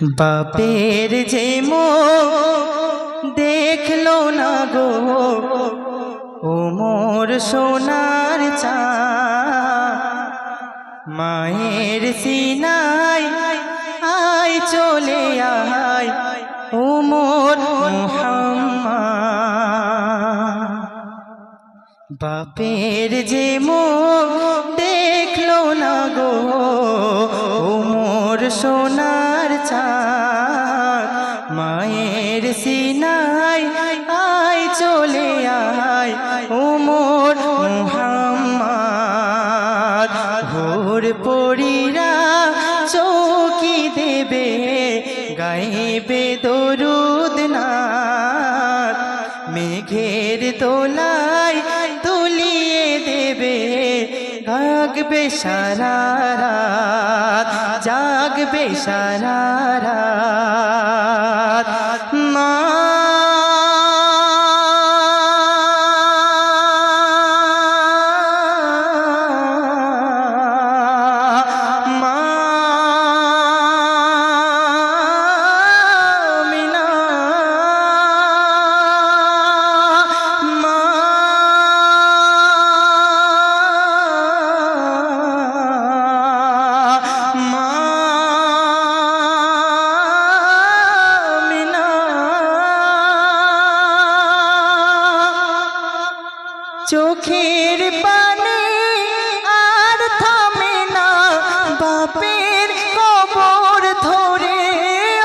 বাপের যে মুখ দেখলো না গো ও মোর সোনার চাঁদ, মায়ের সিনায় আয় চলে আয় ও মোর মুহাম্মদ। বাপের যে মুখ দেখলো না গো ও মোর সোনার চাঁদ, মায়ের সিনায় আয় চলে আয় ও মোর মুহাম্মদ। ভোর পড়িরা চৌকি দেবে গাইবে দরুদ নাথ, মেঘের দোলায় তুলিয়ে দেবে জাগবে সারা রাত, জাগবে সারা রাত। মা চোখের পানি আর থামে না বাপের কবর ধরে,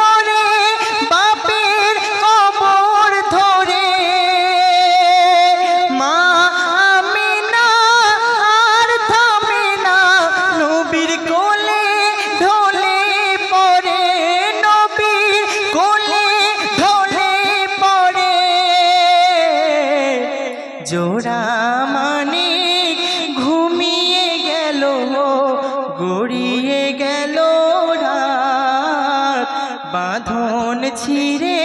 ওরে বাপের কবর ধরে। মা আমিনা আর থামে না নবীর কোলে ঢলে পড়ে, নবীর কোলে ঢলে পড়ে। জোড়া মানিক ঘুমিয়ে গেল গড়িয়ে গেল রাত, বাঁধন ছিঁড়ে